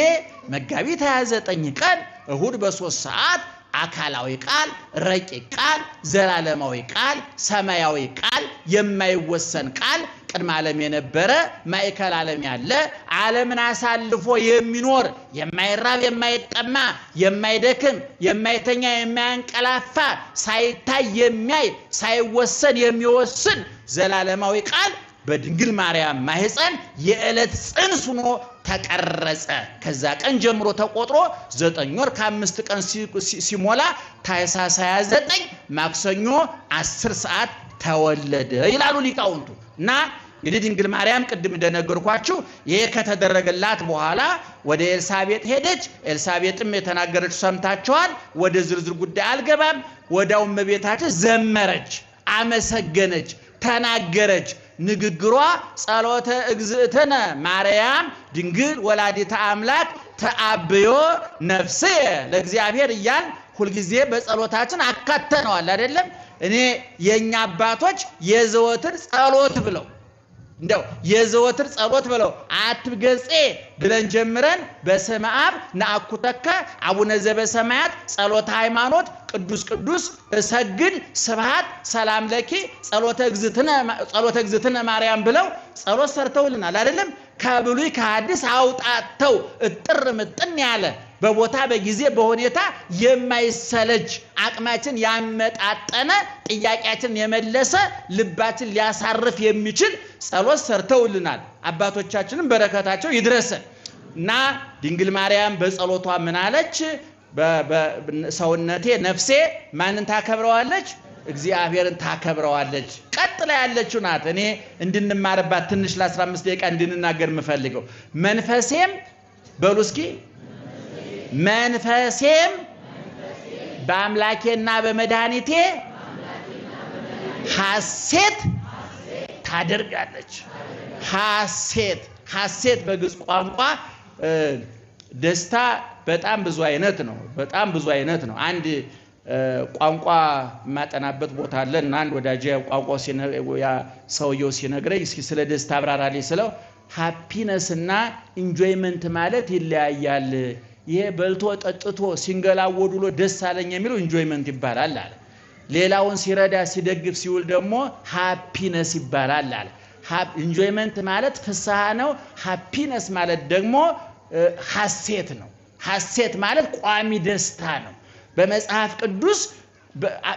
መጋቢት 29 ቀን እሁድ በ3 ሰዓት አካላዊ ቃል ረቂቅ ቃል ዘላለማዊ ቃል ሰማያዊ ቃል የማይወሰን ቃል ቅድመ ዓለም የነበረ ማዕከል ዓለም ያለ ዓለምን አሳልፎ የሚኖር የማይራብ የማይጠማ የማይደክም የማይተኛ የማያንቀላፋ ሳይታይ የሚያይ ሳይወሰን የሚወስን ዘላለማዊ ቃል በድንግል ማርያም ማህፀን የዕለት ጽንስ ሆኖ ተቀረጸ። ከዛ ቀን ጀምሮ ተቆጥሮ 9 ወር ከ5 ቀን ሲሞላ ታኅሳስ 29 ማክሰኞ 10 ሰዓት ተወለደ ይላሉ ሊቃውንቱ። እና እንግዲህ ድንግል ማርያም ቅድም እንደነገርኳችሁ ይሄ ከተደረገላት በኋላ ወደ ኤልሳቤጥ ሄደች። ኤልሳቤጥም የተናገረችው ሰምታችኋል። ወደ ዝርዝር ጉዳይ አልገባም። ወዲያው እመቤታችን ዘመረች፣ አመሰገነች፣ ተናገረች። ንግግሯ ጸሎተ እግዝእትነ ማርያም ድንግል ወላዲተ አምላክ ተአብዮ ነፍሴ ለእግዚአብሔር እያል ሁልጊዜ በጸሎታችን አካተነዋል አይደለም? እኔ የኛ አባቶች የዘወትር ጸሎት ብለው እንደው የዘወትር ጸሎት ብለው አትገጼ ብለን ጀምረን በስመ አብ ነአኩተከ አቡነ ዘበሰማያት ጸሎተ ሃይማኖት ቅዱስ ቅዱስ እሰግድ ስብሐት ሰላም ለኪ ጸሎተ እግዝእትነ ማርያም ብለው ጸሎት ሰርተውልናል አይደለም? ከብሉይ ከሐዲስ አውጣተው እጥር ምጥን ያለ በቦታ በጊዜ በሁኔታ የማይሰለች አቅማችን ያመጣጠነ ጥያቄያችን የመለሰ ልባችን ሊያሳርፍ የሚችል ጸሎት ሰርተውልናል። አባቶቻችንም በረከታቸው ይድረሰን እና ድንግል ማርያም በጸሎቷ ምን አለች? በሰውነቴ ነፍሴ ማንን ታከብረዋለች? እግዚአብሔርን ታከብረዋለች። ቀጥላ ያለችው ናት። እኔ እንድንማርባት ትንሽ ለ15 ደቂቃ እንድንናገር የምፈልገው መንፈሴም በሉ እስኪ መንፈሴም በአምላኬና በመድኃኒቴ ሐሴት ታደርጋለች። ሐሴት በግዕዝ ቋንቋ ደስታ በጣም ብዙ አይነት ነው። አንድ ቋንቋ ማጠናበት ቦታ አለ እና አንድ ወዳጄ ቋንቋ ሰውየው ሲነግረኝ እስኪ ስለ ደስታ አብራራልኝ ስለው ሃፒነስ እና ኢንጆይመንት ማለት ይለያያል። ይሄ በልቶ ጠጥቶ ሲንገላወዱሎ ደስ አለኝ የሚለው ኢንጆይመንት ይባላል አለ። ሌላውን ሲረዳ ሲደግፍ ሲውል ደግሞ ሃፒነስ ይባላል አለ። ኢንጆይመንት ማለት ፍስሐ ነው። ሃፒነስ ማለት ደግሞ ሐሴት ነው። ሐሴት ማለት ቋሚ ደስታ ነው። በመጽሐፍ ቅዱስ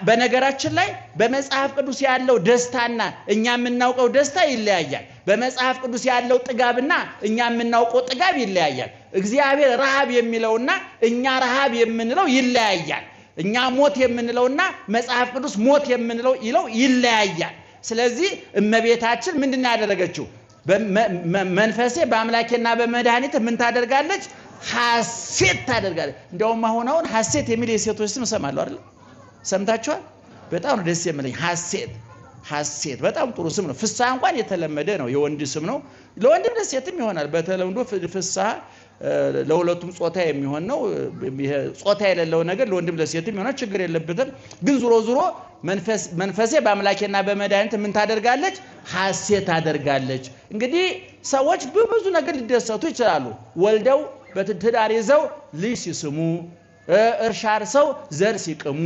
በነገራችን ላይ በመጽሐፍ ቅዱስ ያለው ደስታና እኛ የምናውቀው ደስታ ይለያያል። በመጽሐፍ ቅዱስ ያለው ጥጋብና እኛ የምናውቀው ጥጋብ ይለያያል። እግዚአብሔር ረሃብ የሚለውና እኛ ረሃብ የምንለው ይለያያል። እኛ ሞት የምንለውና መጽሐፍ ቅዱስ ሞት የምንለው ይለያያል። ስለዚህ እመቤታችን ምንድን ያደረገችው? መንፈሴ በአምላኬና በመድኃኒቴ ምን ታደርጋለች? ሐሴት ታደርጋለች። እንደውም አሁን ሐሴት የሚል የሴቶች ስም እሰማለሁ አይደል? ሰምታችኋል? በጣም ደስ የሚለኝ ሐሴት በጣም ጥሩ ስም ነው። ፍስሐ እንኳን የተለመደ ነው፣ የወንድ ስም ነው። ለወንድም ለሴትም ይሆናል። በተለምዶ ፍስሐ ለሁለቱም ጾታ የሚሆን ነው። ጾታ የሌለው ነገር ለወንድም ለሴትም ይሆናል፣ ችግር የለበትም። ግን ዙሮ መንፈሴ በአምላኬና በመድኃኒቴ ምን ታደርጋለች? ሐሴት ታደርጋለች። እንግዲህ ሰዎች በብዙ ነገር ሊደሰቱ ይችላሉ። ወልደው በትዳር ይዘው ልጅ ሲስሙ፣ እርሻ አርሰው ዘር ሲቅሙ፣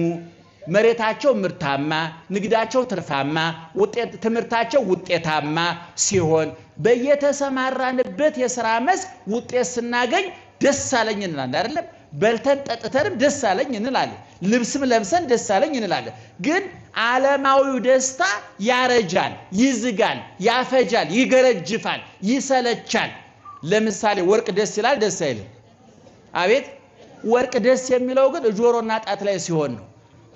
መሬታቸው ምርታማ፣ ንግዳቸው ትርፋማ፣ ትምህርታቸው ውጤታማ ሲሆን በየተሰማራንበት የሥራ መስክ ውጤት ስናገኝ ደስ አለኝ እንላለን አይደለም? በልተን ጠጥተንም ደስ አለኝ እንላለን። ልብስም ለብሰን ደስ አለኝ እንላለን። ግን ዓለማዊው ደስታ ያረጃል፣ ይዝጋል፣ ያፈጃል፣ ይገረጅፋል፣ ይሰለቻል። ለምሳሌ ወርቅ ደስ ይላል? ደስ አይልም? አቤት! ወርቅ ደስ የሚለው ግን ጆሮና ጣት ላይ ሲሆን ነው።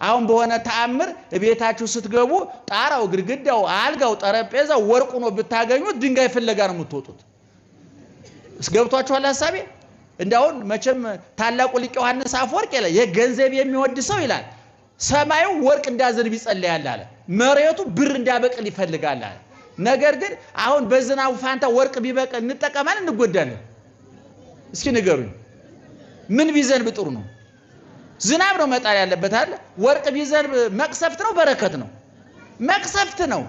አሁን በሆነ ተአምር ቤታችሁ ስትገቡ ጣራው፣ ግድግዳው፣ አልጋው፣ ጠረጴዛው ወርቁ ነው ብታገኙት ድንጋይ ፍለጋ ነው የምትወጡት። እስገብቷችኋል ሐሳቤ? እንዳውን መቼም ታላቁ ሊቅ ዮሐንስ አፈወርቅ ይላል የገንዘብ የሚወድ ሰው ይላል ሰማዩ ወርቅ እንዳዘንብ ይጸልያል አለ፣ መሬቱ ብር እንዳበቅል ይፈልጋል አለ። ነገር ግን አሁን በዝናቡ ፋንታ ወርቅ ቢበቅል እንጠቀማለን እንጎዳለን? እስኪ ንገሩኝ። ምን ቢዘንብ ጥሩ ነው? ዝናብ ነው መጣል ያለበት አይደል? ወርቅ ቢዘንብ መቅሰፍት ነው በረከት ነው? መቅሰፍት ነው።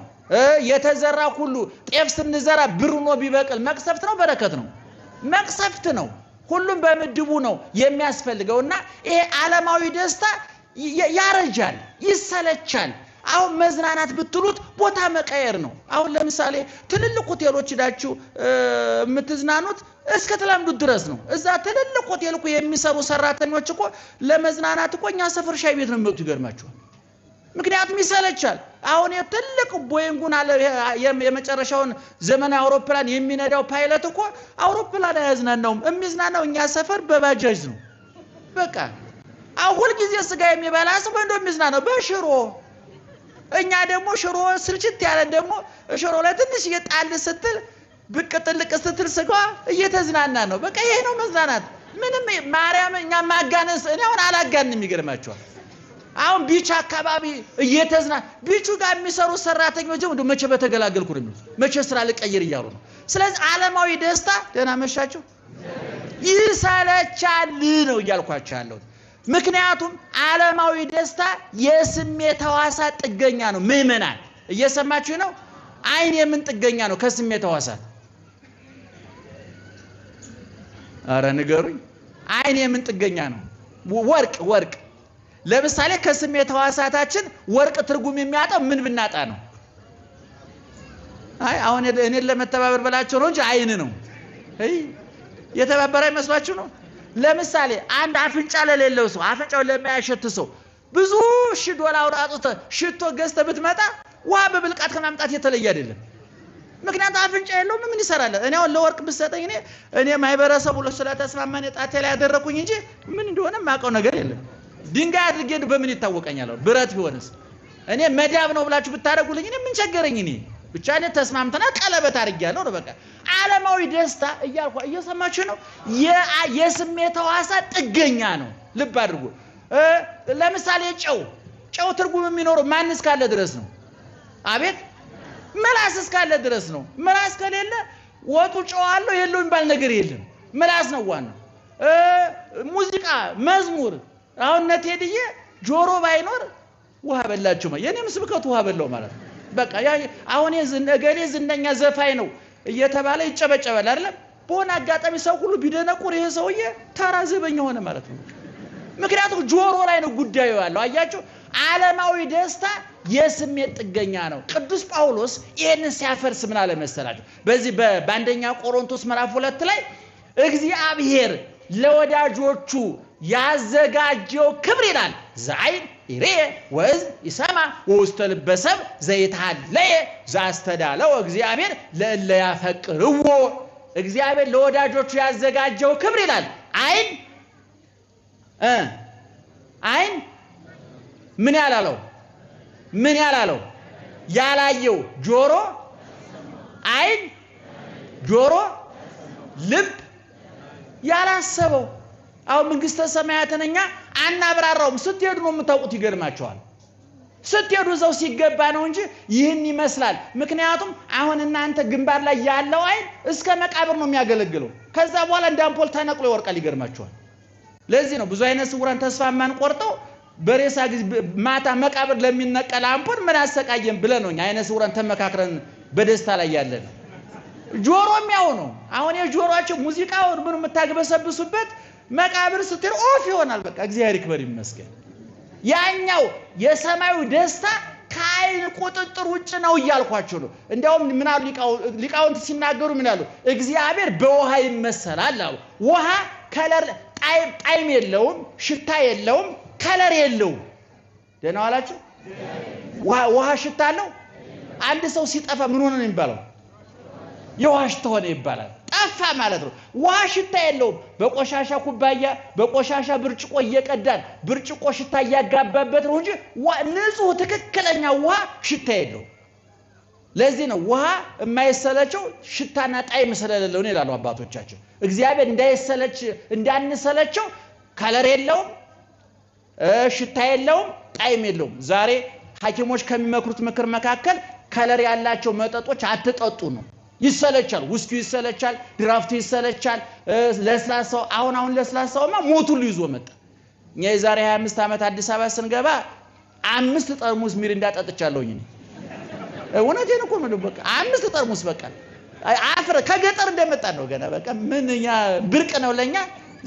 የተዘራ ሁሉ ጤፍ ስንዘራ ብር ሆኖ ቢበቅል መቅሰፍት ነው በረከት ነው? መቅሰፍት ነው። ሁሉም በምድቡ ነው የሚያስፈልገውና ይሄ ዓለማዊ ደስታ ያረጃል፣ ይሰለቻል። አሁን መዝናናት ብትሉት ቦታ መቀየር ነው። አሁን ለምሳሌ ትልልቅ ሆቴሎች ሄዳችሁ የምትዝናኑት እስከ ተለምዱት ድረስ ነው። እዛ ትልልቅ ሆቴል እኮ የሚሰሩ ሰራተኞች እኮ ለመዝናናት እኮ እኛ ሰፈር ሻይ ቤት ነው የሚመጡት። ይገርማችኋል። ምክንያቱም ይሰለቻል። አሁን የትልቅ ቦይንጉን አለ የመጨረሻውን ዘመናዊ አውሮፕላን የሚነዳው ፓይለት እኮ አውሮፕላን አያዝናናውም። የሚዝናናው እኛ ሰፈር በባጃጅ ነው። በቃ አሁን ጊዜ ስጋ የሚበላ ሰው እንደው የሚዝናናው በሽሮ። እኛ ደግሞ ሽሮ ስልችት ያለን ደግሞ ሽሮ ላይ ትንሽ እየጣል ስትል ብቅ ጥልቅ ስትል ስጋ እየተዝናና ነው። በቃ ይሄ ነው መዝናናት። ምንም ማርያም እኛ ማጋነስ እኔ አሁን አላጋንም። ይገርማችኋል። አሁን ቢች አካባቢ እየተዝናና ቢቹ ጋር የሚሰሩ ሰራተኞች ደግሞ መቼ በተገላገልኩ ነው የሚሉት፣ መቼ ስራ ልቀይር እያሉ ነው። ስለዚህ ዓለማዊ ደስታ ደህና መሻችሁ ይሰለቻል ነው እያልኳቸው ያለሁት። ምክንያቱም ዓለማዊ ደስታ የስሜት ሕዋሳት ጥገኛ ነው። ምዕመናን እየሰማችሁ ነው? አይን የምን ጥገኛ ነው? ከስሜት ሕዋሳት አረ ንገሩኝ። አይን የምን ጥገኛ ነው? ወርቅ ለምሳሌ ከስሜት ሕዋሳታችን ወርቅ ትርጉም የሚያጣው ምን ብናጣ ነው? አይ አሁን እኔን ለመተባበር በላቸው ነው እንጂ አይን ነው። የተባበረ አይመስላችሁ ነው? ለምሳሌ አንድ አፍንጫ ለሌለው ሰው አፍንጫው ለማያሸት ሰው ብዙ $1000 አውጥተህ ሽቶ ገዝተህ ብትመጣ ውሃ በብልቃት ከማምጣት የተለየ አይደለም። ምክንያቱም አፍንጫ የለውም። ምን ይሰራል? እኔ አሁን ለወርቅ ብትሰጠኝ እኔ ማህበረሰቡ ስለተስማማኝ ጣቴ ላይ ያደረኩኝ እንጂ ምን እንደሆነ ማውቀው ነገር የለም። ድንጋይ አድርጌ በምን ይታወቀኛል? ብረት ቢሆንስ እኔ መዳብ ነው ብላችሁ ብታረጉልኝ እኔ ምን ቸገረኝ? እኔ ብቻ እኔ ተስማምተና ቀለበት አድርጌያለሁ ነው በቃ። ዓለማዊ ደስታ እያልኳ እየሰማችሁ ነው። የስሜት ሕዋሳት ጥገኛ ነው። ልብ አድርጉ። ለምሳሌ ጨው ትርጉም የሚኖረው ማን እስካለ ድረስ ነው? አቤት ምላስ እስካለ ድረስ ነው። ምላስ ከሌለ ወጡ ጨው አለው የለውም የሚባል ነገር የለም። ምላስ ነው ዋናው። ሙዚቃ፣ መዝሙር አሁን ነቴድዬ ጆሮ ባይኖር ውሃ በላችሁ ማለት የኔም ስብከቱ ውሃ በላው ማለት ነው። በቃ አሁን እገሌ ዝነኛ ዘፋኝ ነው እየተባለ ይጨበጨባል አይደለም? በሆነ አጋጣሚ ሰው ሁሉ ቢደነቁር ይሄ ሰውዬ ተራ ዘበኛ ሆነ ማለት ነው። ምክንያቱም ጆሮ ላይ ነው ጉዳዩ ያለው። አያችሁ፣ ዓለማዊ ደስታ የስሜት ጥገኛ ነው። ቅዱስ ጳውሎስ ይሄንን ሲያፈርስ ምን አለ መሰላችሁ? በዚህ በአንደኛ ቆሮንቶስ ምዕራፍ 2 ላይ እግዚአብሔር ለወዳጆቹ ያዘጋጀው ክብር ይላል ዛይን ይሬ ወዝ ይሰማ ወውስተ ልበ ሰብ ዘይታለየ ዛስተዳለው እግዚአብሔር ለእለ ያፈቅርዎ እግዚአብሔር ለወዳጆቹ ያዘጋጀው ክብር ይላል አይን ምን ያላለው ያላየው ጆሮ አይን ጆሮ ልብ ያላሰበው አሁን መንግስተ ሰማያትን እኛ አናብራራውም ስትሄዱ ነው የምታውቁት ይገርማቸዋል ስትሄዱ ዘው ሲገባ ነው እንጂ ይህን ይመስላል ምክንያቱም አሁን እናንተ ግንባር ላይ ያለው አይን እስከ መቃብር ነው የሚያገለግለው ከዛ በኋላ እንደ አምፖል ተነቅሎ ይወርቃል ይገርማቸዋል ለዚህ ነው ብዙ አይነት ስውራን ተስፋ ማን ቆርጠው በሬሳ ማታ መቃብር ለሚነቀል አምፖል ምን አሰቃየን ብለን ነው አይነ ስውራን ተመካክረን በደስታ ላይ ያለን ጆሮም ያው ነው አሁን የጆሮአቸው ሙዚቃው ምን የምታግበሰብሱበት መቃብር ስትል ኦፍ ይሆናል በቃ እግዚአብሔር ይክበር ይመስገን ያኛው የሰማዩ ደስታ ከአይን ቁጥጥር ውጭ ነው ይያልኳቸው ነው እንዲያውም ምን አሉ ሊቃውንት ሲናገሩ ምን አሉ እግዚአብሔር በውሃ ይመሰላል አሉ ውሃ ከለር ጣይም የለውም ሽታ የለውም ከለር የለውም ደህና ዋላችሁ ውሃ ሽታ አለው አንድ ሰው ሲጠፋ ምን ሆነ ነው የሚባለው የውሃ ሽታ ሆነ ይባላል ጠፋ ማለት ነው ውሃ ሽታ የለውም በቆሻሻ ኩባያ በቆሻሻ ብርጭቆ እየቀዳን ብርጭቆ ሽታ ያጋባበት ነው እንጂ ንጹህ ትክክለኛ ውሃ ሽታ የለውም ለዚህ ነው ውሃ የማይሰለቸው ሽታና ጣዕም ስለሌለው ነው ይላሉ አባቶቻችን እግዚአብሔር እንዳንሰለቸው ከለር የለውም ሽታ የለውም ጣዕም የለውም ዛሬ ሐኪሞች ከሚመክሩት ምክር መካከል ከለር ያላቸው መጠጦች አትጠጡ ነው ይሰለቻል ውስኪው ይሰለቻል ድራፍቱ ይሰለቻል ለስላሳው አሁን ለስላሳውማ ሞቱሉ ይዞ መጣ እኛ የዛሬ 25 ዓመት አዲስ አበባ ስንገባ 5 ጠርሙስ ሚሪንዳ ጠጥቻለሁኝ እኔ እውነቴን እኮ ነው በቃ 5 ጠርሙስ በቃ አፍረ ከገጠር እንደመጣ ነው ገና በቃ ምንኛ ብርቅ ነው ለኛ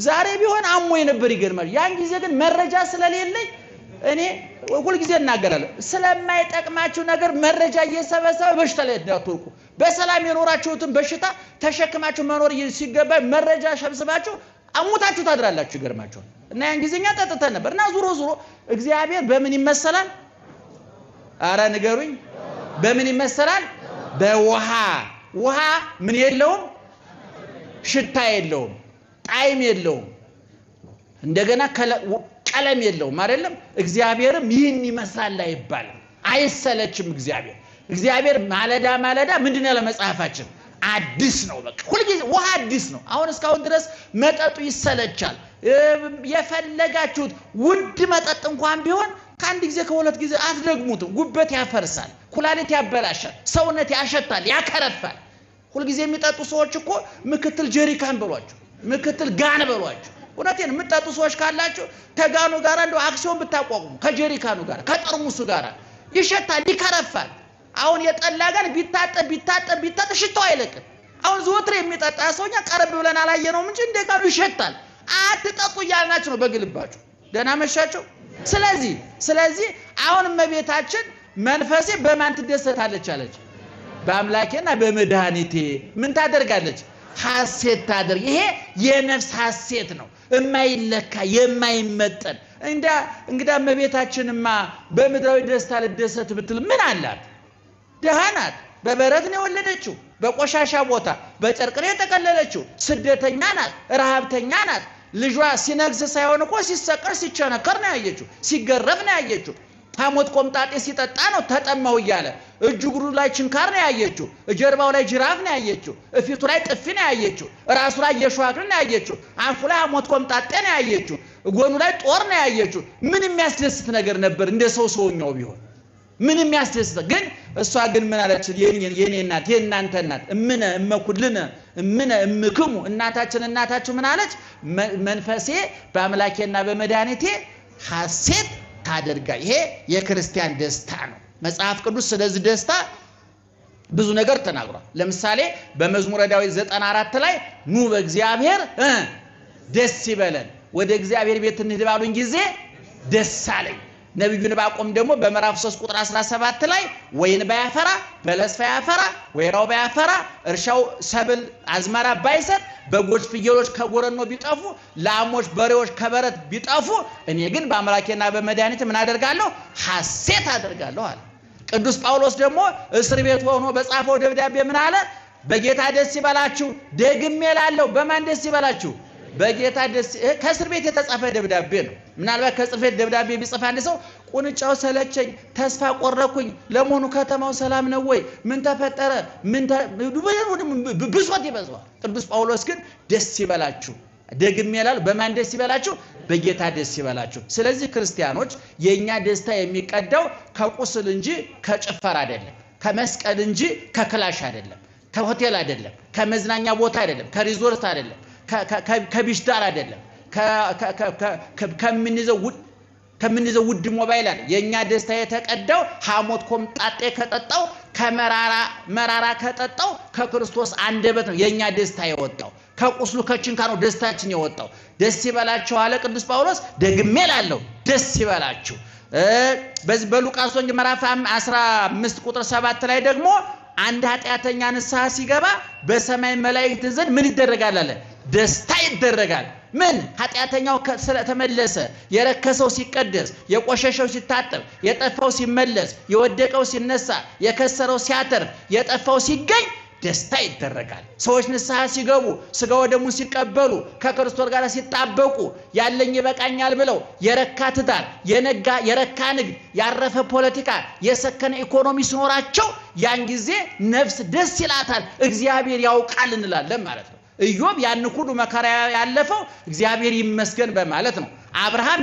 ዛሬ ቢሆን አሞኝ ነበር ይገርማል ያን ጊዜ ግን መረጃ ስለሌለኝ እኔ ሁሉ ጊዜ እናገራለሁ ስለማይጠቅማችሁ ነገር መረጃ እየሰበሰበ በሽታ ላይ እንዳትወርቁ በሰላም የኖራችሁትን በሽታ ተሸክማችሁ መኖር ሲገባ መረጃ ሸብስባችሁ አሙታችሁ ታድራላችሁ ይገርማችኋል እና ያን ጊዜኛ ጠጥተን ነበርና ዙሮ እግዚአብሔር በምን ይመሰላል አረ ንገሩኝ በምን ይመሰላል በውሃ ውሃ ምን የለውም ሽታ የለውም ጣዕም የለውም እንደገና ቀለም የለውም አይደለም እግዚአብሔርም ይህን ይመስላል አይባልም አይሰለችም እግዚአብሔር ማለዳ ምንድነው ለመጽሐፋችን አዲስ ነው በቃ ሁሉ ጊዜ ውሃ አዲስ ነው አሁን እስካሁን ድረስ መጠጡ ይሰለቻል የፈለጋችሁት ውድ መጠጥ እንኳን ቢሆን ከአንድ ጊዜ ከሁለት ጊዜ አትደግሙትም ጉበት ያፈርሳል ኩላሊት ያበላሻል ሰውነት ያሸታል ያከረፋል ሁሉ ጊዜ የሚጠጡ ሰዎች እኮ ምክትል ጀሪካን በሏቸው ምክትል ጋን በሏቸው እውነቴን የምትጠጡ ሰዎች ካላችሁ ከጋኑ ጋር እንደው አክሲዮን ብታቋቁሙ ከጀሪካኑ ጋር ከጠርሙሱ ጋር ይሸታል ይከረፋል አሁን የጠላ ጋር ቢታጠብ ሽታው አይለቅም አሁን ዘወትር የሚጠጣ ሰውኛ ቀረብ ብለን አላየነውም እንጂ እንደጋኑ ይሸታል አትጠጡ ያልናችሁ ነው በግልባችሁ ደህና መሻቸው ስለዚህ አሁን እመቤታችን መንፈሴ በማን ትደሰታለች አለች በአምላኬና በመድኃኒቴ ምን ታደርጋለች ሐሴት ታደርግ ይሄ የነፍስ ሐሴት ነው የማይለካ የማይመጠን እንግዳ እመቤታችንማ በምድራዊ ደስታ ልደሰት ብትል ምን አላት ደሃናት በበረት ነው የወለደችው በቆሻሻ ቦታ በጨርቅ ነው የተቀለለችው ስደተኛ ናት ረሃብተኛ ናት ልጇ ሲነግስ ሳይሆን እኮ ሲሰቀር ሲቸነከር ነው ያየችው ሲገረፍ ነው ያየችው ታሞት ቆምጣጤ ሲጠጣ ነው ተጠማው ይያለ እጅግሩ ላይ ችንካር ነው ያየችው ጀርባው ላይ ጅራፍ ነው ያየችው እፊቱ ላይ ጥፊ ነው ያየችው ራሱ ላይ የሸዋክር ነው ያየችው አፉ ላይ አሞት ቆምጣጤ ነው ያየችው ጎኑ ላይ ጦር ነው ያየችው ምን የሚያስደስት ነገር ነበር እንደ ሰውኛው ቢሆን ምን የሚያስደስት ግን እሷ ግን ምን አለች የኔ እናት የእናንተ እናት እመኩልነ እምክሙ እናታችሁ ምን አለች መንፈሴ በአምላኬና በመድኃኒቴ ሐሴት ታደርጋ ይሄ የክርስቲያን ደስታ ነው መጽሐፍ ቅዱስ ስለዚህ ደስታ ብዙ ነገር ተናግሯል ለምሳሌ በመዝሙረ ዳዊት 94 ላይ ኑ በእግዚአብሔር ደስ ይበለን ወደ እግዚአብሔር ቤት እንሂድ ባሉኝ ጊዜ ደስ አለኝ ነብዩ ዕንባቆም ደግሞ በምዕራፍ 3 ቁጥር 17 ላይ ወይን ባያፈራ በለስ ባያፈራ ወይራው ባያፈራ እርሻው ሰብል አዝመራ ባይሰጥ በጎች ፍየሎች ከጎረኖ ቢጠፉ ላሞች በሬዎች ከበረት ቢጠፉ እኔ ግን በአምላኬና በመድኃኒቴ ምን አደርጋለሁ ሐሴት አደርጋለሁ አለ። ቅዱስ ጳውሎስ ደግሞ እስር ቤት ሆኖ በጻፈው ደብዳቤ ምን አለ? በጌታ ደስ ይበላችሁ። ደግሜ እላለሁ በማን ደስ ይበላችሁ? በጌታ ደስ። ከእስር ቤት የተጻፈ ደብዳቤ ነው። ምናልባት ከእስር ቤት ደብዳቤ ቢጽፍ አንድ ሰው ቁንጫው ሰለቸኝ፣ ተስፋ ቆረኩኝ፣ ለመሆኑ ከተማው ሰላም ነው ወይ? ምን ተፈጠረ? ብሶት ይበዛዋል። ቅዱስ ጳውሎስ ግን ደስ ይበላችሁ፣ ደግሜ እላለሁ በማን ደስ ይበላችሁ? በጌታ ደስ ይበላችሁ። ስለዚህ ክርስቲያኖች የኛ ደስታ የሚቀዳው ከቁስል እንጂ ከጭፈር አይደለም፣ ከመስቀል እንጂ ከክላሽ አይደለም፣ ከሆቴል አይደለም፣ ከመዝናኛ ቦታ አይደለም፣ ከሪዞርት አይደለም፣ ከቢሽዳር አይደለም፣ ከምንይዘው ውድ ሞባይል አይደለም። የኛ ደስታ የተቀዳው ሐሞት ኮምጣጤ ከጠጣው መራራ ከጠጣው ከክርስቶስ አንደበት ነው የኛ ደስታ የወጣው። ከቁስሉ ከችንካሩ ደስታችን የወጣው። ደስ ይበላችሁ አለ ቅዱስ ጳውሎስ። ደግሜ እላለሁ ደስ ይበላችሁ። በዚህ በሉቃስ ወንጌል ምዕራፍ 15 ቁጥር 7 ላይ ደግሞ አንድ ኃጢአተኛ ንስሐ ሲገባ በሰማይ መላእክት ዘንድ ምን ይደረጋል አለ? ደስታ ይደረጋል። ምን? ኃጢአተኛው ስለተመለሰ፣ የረከሰው ሲቀደስ፣ የቆሸሸው ሲታጠብ፣ የጠፋው ሲመለስ፣ የወደቀው ሲነሳ፣ የከሰረው ሲያተርፍ፣ የጠፋው ሲገኝ ደስታ ይደረጋል። ሰዎች ንስሐ ሲገቡ ስጋ ወደሙን ሲቀበሉ ከክርስቶስ ጋር ሲጣበቁ ያለኝ ይበቃኛል ብለው የረካ ትዳር፣ የረካ ንግድ፣ ያረፈ ፖለቲካ፣ የሰከነ ኢኮኖሚ ሲኖራቸው ያን ጊዜ ነፍስ ደስ ይላታል። እግዚአብሔር ያውቃል እንላለን ማለት ነው። ኢዮብ ያን ሁሉ መከራ ያለፈው እግዚአብሔር ይመስገን በማለት ነው። አብርሃም